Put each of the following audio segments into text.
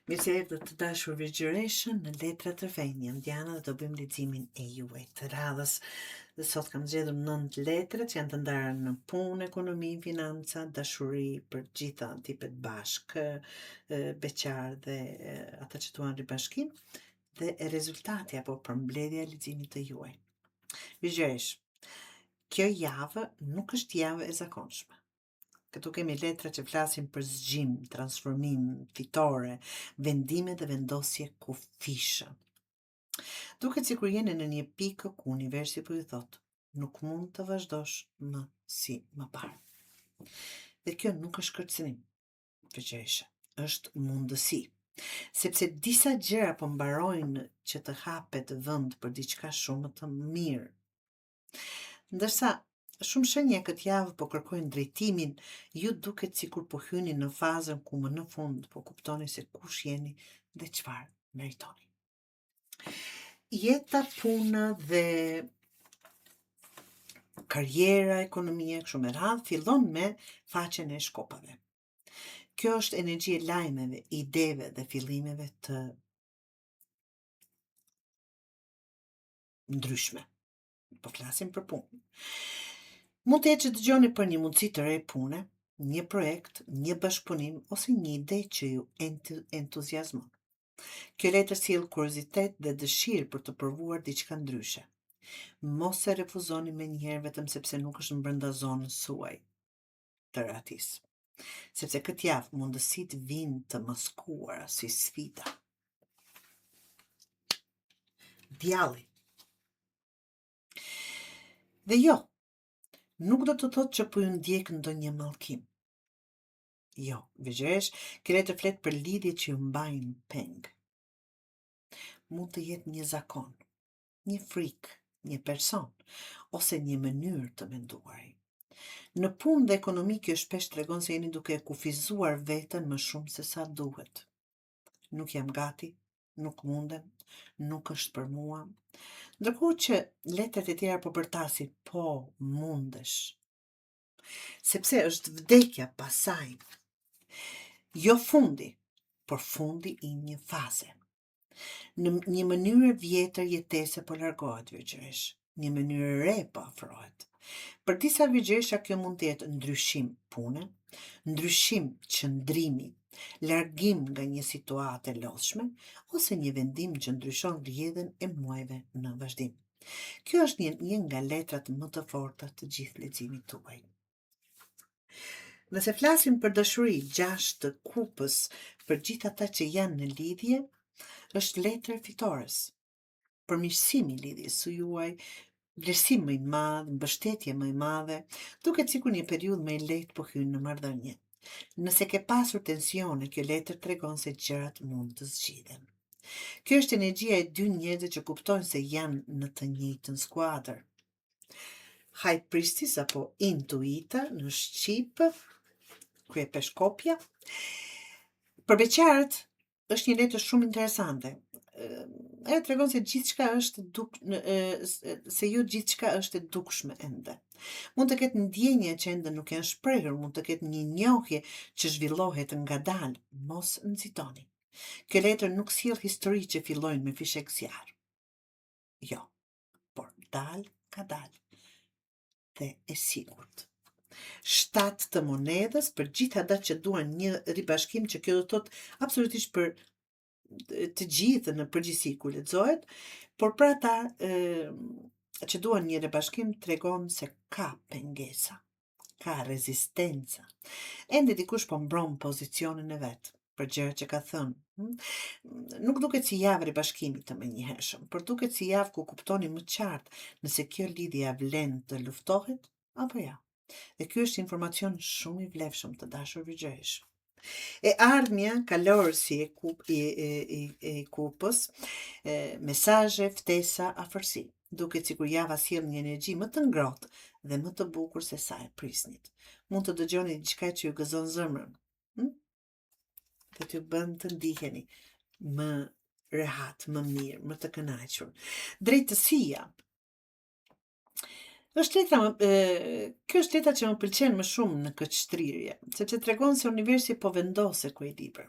Mirë se erdhët të dashur Virgjëreshën në Letra të Rrethë. Jam Diana dhe do bëjmë leximin e juaj të radhës. Dhe sot kam zgjedhur 9 letra që janë të ndarë në punë, ekonomi, financa, dashuri për gjitha tipet bashkë, beqar dhe ata që duan ribashkim dhe rezultati apo përmbledhja e leximit të juaj. Virgjëresh, kjo javë nuk është javë e zakonshme. Këtu kemi letra që flasin për zgjim, transformim, fitore, vendime dhe vendosje kufishë. Duket sikur jeni në një pikë ku universi po ju thotë, nuk mund të vazhdosh më si më parë. Dhe kjo nuk është kërcënim, Virgjëresha, është mundësi. Sepse disa gjëra po mbarojnë që të hapet vend për diçka shumë të mirë. Ndërsa shumë shenja këtë javë po kërkojnë drejtimin, ju duket sikur po hyni në fazën ku më në fund po kuptoni se kush jeni dhe çfarë meritoni. Jeta, puna dhe karriera, ekonomia, kështu me radhë, fillon me faqen e shkopave. Kjo është energji e lajmeve, ideve dhe fillimeve të ndryshme. Po flasim për punë. Mund të jetë që dëgjoni për një mundësi të re pune, një projekt, një bashkëpunim ose një ide që ju entuziazmon. Kjo letër sjell kuriozitet dhe dëshirë për të provuar diçka ndryshe. Mos e refuzoni menjëherë vetëm sepse nuk është në brenda zonës suaj të ratisë. Sepse këtë javë mundësitë vinë të maskuara si sfida. Djalli. Dhe jo, nuk do të thotë që po ju ndjek ndonjë mallkim. Jo, Virgjëresh, kjo letër flet për lidhje që ju mbajnë peng. Mund të jetë një zakon, një frikë, një person, ose një mënyrë të menduari. Në punë dhe ekonomi kjo shpesh tregon se jeni duke kufizuar veten më shumë se sa duhet. Nuk jam gati, nuk mundem, nuk është për mua. Ndërkohë që letrat e tjera po bërtasin, po mundesh. Sepse është vdekja pasaj. Jo fundi, por fundi i një faze. Në një mënyrë vjetër jetese po largohet Virgjëresh, një mënyrë re po afrohet. Për disa Virgjëresha kjo mund të jetë ndryshim pune, ndryshim qëndrimi, largim nga një situatë e lodhshme, ose një vendim që ndryshon rrjedhën e muajve në vazhdim. Kjo është një nga letrat më të forta të gjithë leximit tuaj. Nëse flasim për dashuri, 6 të kupës, për gjithë ata që janë në lidhje, është letër fitores. Përmirësimi i lidhjes së juaj, vlerësim më i madh, mbështetje më e madhe, duket sikur një periudhë më e lehtë po hyn në marrëdhënie. Nëse ke pasur tensione, kjo letër tregon se gjërat mund të zgjidhen. Kjo është energjia e dy njerëzve që kuptojnë se janë në të njëjtën skuadër. High Priestess apo Intuita në shqip, krye peshkopja. Për beqarët është një letër shumë interesante. Ajo tregon se gjithçka është se jo gjithçka është e dukshme ende. Mund të ketë ndjenja që ende nuk janë shprehur, mund të ketë një njohje që zhvillohet ngadalë, mos nxitoni. Kjo letër nuk sjell histori që fillojnë me fishek zjarr. Jo, por dal ka dal. Dhe e sigurt. 7 të monedhës për gjithë ata që duan një ribashkim, që kjo do të thotë absolutisht për të gjithë në përgjithësi kur lexohet, por për ata që duan një ribashkim tregon se ka pengesa, ka rezistenca. Ende dikush po mbron pozicionin e vet për gjërat që ka thënë. Nuk duket si javë ribashkimit të menjëhershëm, por duket si javë ku kuptoni më qartë nëse kjo lidhje vlen të luftohet apo jo. Dhe ky është informacion shumë i vlefshëm të dashur Virgjëresh. E ardhmja kalorësi e kupës, mesazhe, ftesa, afërsi. Duket sikur java sjell një energji më të ngrohtë dhe më të bukur se sa e prisnit. Mund të dëgjoni diçka që ju gëzon zemrën. Dhe t'ju bën të ndiheni më rehat, më mirë, më të kënaqur. Drejtësia. Kjo është letra që më pëlqen më shumë në këtë shtrirje, sepse tregon se universi po vendos ekuilibër.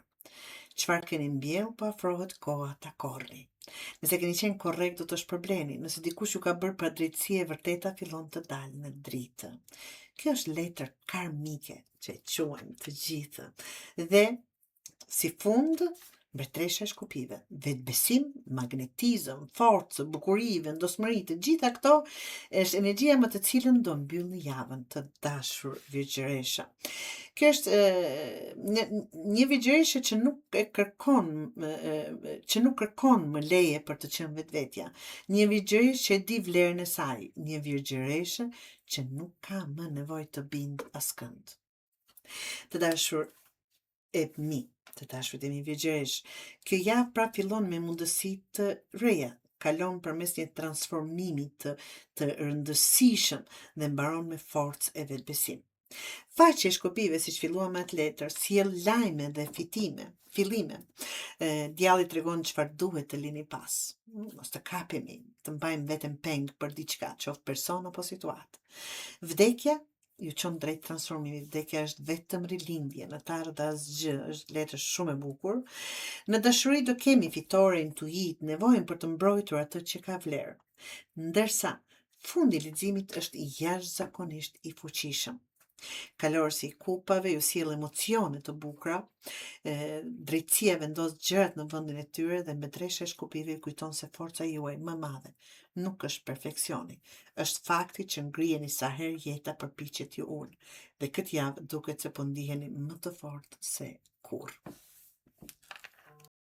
Çfarë keni mbjell, po afrohet koha ta korrni. Nëse keni qenë korrekt, do të shpërbleni. Nëse dikush ju ka bërë pa drejtësi, e vërteta fillon të dalë në dritë. Kjo është letër karmike që e quajmë të gjithë. Dhe si fund, mbretëresha e shkupive, vetbesim, magnetizëm, forcë, bukuri, vendosmëri, të gjitha këto është energjia me të cilën do mbyllni javën, të dashur Virgjëresha. Kjo është një Virgjëreshe që nuk e kërkon që nuk kërkon më leje për të qenë vetvetja. Një Virgjëreshe që e di vlerën e saj, një Virgjëreshe që nuk ka më nevojë të bindë askënd. Të dashur e mi, të dashur e mi Virgjëresh, kjo javë pra fillon me mundësi të reja, kalon përmes një transformimi të rëndësishëm dhe mbaron me forcë e vetbesim. Faqe e shkupive, si që filluam atë letër, sjell lajme dhe fillime. Djalli tregon çfarë duhet të lini pas. Mos të kapemi, të mbajmë veten peng për diçka, qoftë person apo situatë. Vdekja ju çon drejt transformimit. Vdekja është vetëm rilindje, në të ardhmë asgjë, është letër shumë e bukur. Në dashuri do kemi fitore, intuit, nevojën për të mbrojtur atë që ka vlerë. Ndërsa fundi i leximit është jashtëzakonisht i fuqishëm. Kalorësi i kupave ju sjell emocione të bukura, drejtësia vendos gjërat në vendin e tyre dhe mbretëresha e shkupive ju kujton se forca juaj më madhe nuk është perfeksioni, është fakti që ngriheni sa herë jeta përpiqet ju ul. Dhe këtë javë duket se po ndiheni më të fortë se kurrë.